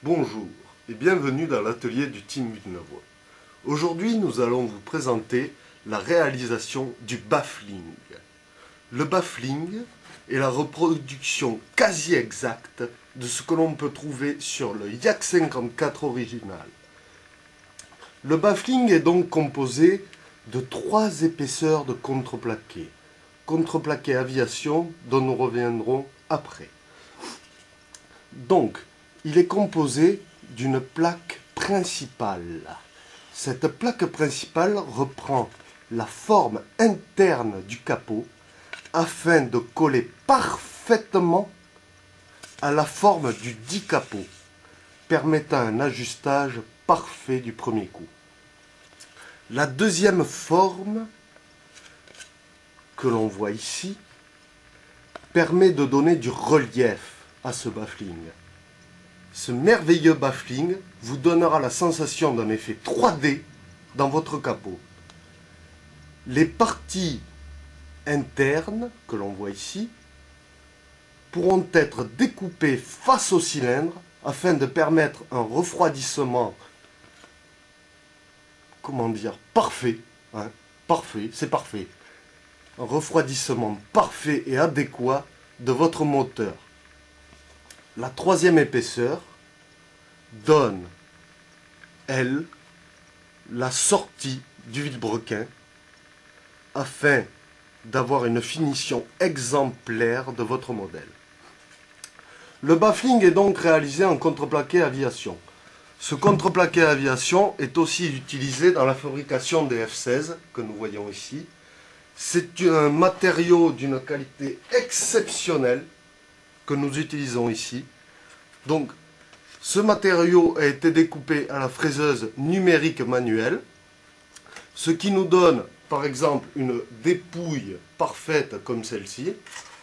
Bonjour et bienvenue dans l'atelier du Team Villeneuvois. Aujourd'hui, nous allons vous présenter la réalisation du baffling. Le baffling est la reproduction quasi exacte de ce que l'on peut trouver sur le Yak 54 original. Le baffling est donc composé de 3 épaisseurs de contreplaqué. Contreplaqué aviation dont nous reviendrons après. Donc, il est composé d'une plaque principale. Cette plaque principale reprend la forme interne du capot afin de coller parfaitement à la forme du dit capot, permettant un ajustage parfait du premier coup. La deuxième forme que l'on voit ici permet de donner du relief à ce baffling. Ce merveilleux baffling vous donnera la sensation d'un effet 3D dans votre capot. Les parties internes que l'on voit ici pourront être découpées face au cylindre afin de permettre un refroidissement, parfait, parfait, c'est parfait. Un refroidissement parfait et adéquat de votre moteur. La troisième épaisseur donne, elle, la sortie du vilebrequin afin d'avoir une finition exemplaire de votre modèle. Le baffling est donc réalisé en contreplaqué aviation. Ce contreplaqué aviation est aussi utilisé dans la fabrication des F-16 que nous voyons ici. C'est un matériau d'une qualité exceptionnelle que nous utilisons ici. Donc, ce matériau a été découpé à la fraiseuse numérique manuelle, ce qui nous donne, par exemple, une dépouille parfaite comme celle-ci.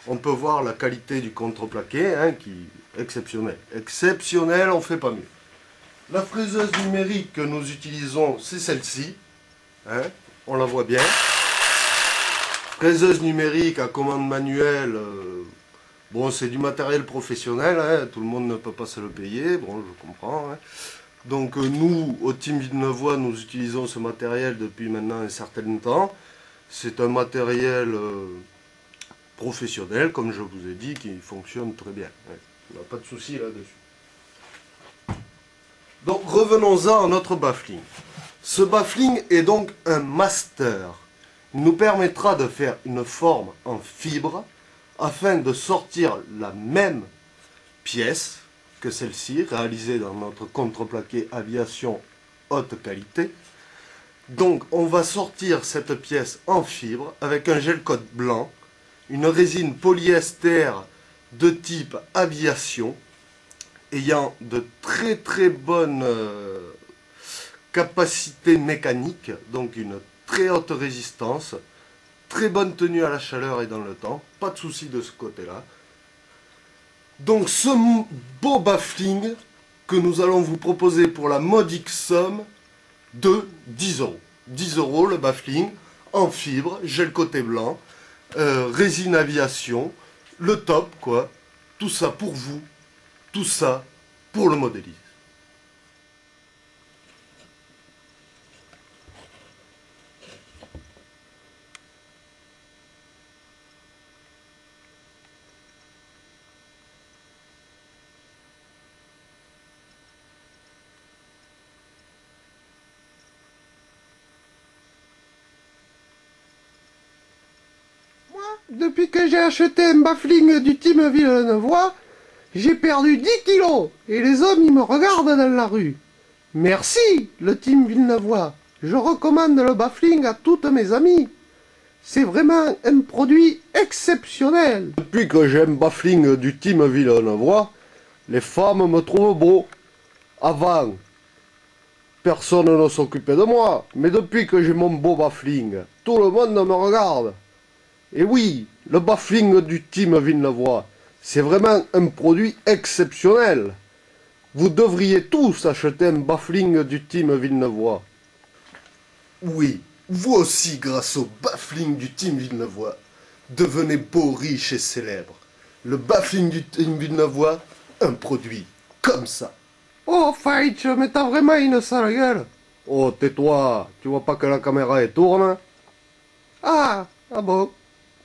On peut voir la qualité du contreplaqué, qui est exceptionnelle. Exceptionnelle, on ne fait pas mieux. La fraiseuse numérique que nous utilisons, c'est celle-ci. On la voit bien. Fraiseuse numérique à commande manuelle. Bon, c'est du matériel professionnel, tout le monde ne peut pas se le payer, bon, je comprends. Donc nous, au Team Villeneuvois, nous utilisons ce matériel depuis maintenant un certain temps. C'est un matériel professionnel, comme je vous ai dit, qui fonctionne très bien. On n'a pas de souci là-dessus. Donc revenons-en à notre baffling. Ce baffling est donc un master. Il nous permettra de faire une forme en fibre, afin de sortir la même pièce que celle-ci, réalisée dans notre contreplaqué aviation haute qualité. Donc on va sortir cette pièce en fibre avec un gel coat blanc, une résine polyester de type aviation, ayant de très bonnes capacités mécaniques, donc une très haute résistance, très bonne tenue à la chaleur et dans le temps, pas de souci de ce côté-là. Donc ce beau baffling que nous allons vous proposer pour la modique somme de 10 euros. 10 euros le baffling en fibre, gel côté blanc, résine aviation, le top quoi. Tout ça pour vous, tout ça pour le modélisme. Depuis que j'ai acheté un baffling du Team Villeneuvois, j'ai perdu 10 kilos et les hommes ils me regardent dans la rue. Merci le Team Villeneuvois. Je recommande le baffling à toutes mes amies. C'est vraiment un produit exceptionnel. Depuis que j'ai un baffling du Team Villeneuvois, les femmes me trouvent beau. Avant, personne ne s'occupait de moi, mais depuis que j'ai mon beau baffling, tout le monde me regarde. Et oui, le baffling du Team Villeneuvois, c'est vraiment un produit exceptionnel. Vous devriez tous acheter un baffling du Team Villeneuvois. Oui, vous aussi, grâce au baffling du Team Villeneuvois, devenez beau, riche et célèbre. Le baffling du Team Villeneuvois, un produit comme ça. Oh, Faïch, mais t'as vraiment une sale gueule. Oh, tais-toi, tu vois pas que la caméra elle tourne? Ah, ah bon.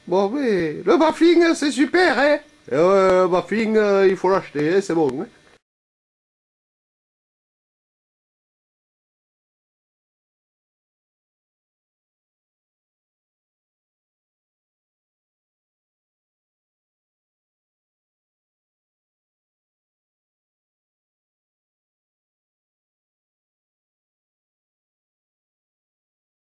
Bon, mais le baffling, c'est super, hein. Et ouais, le baffling, il faut l'acheter, hein, c'est bon. Hein.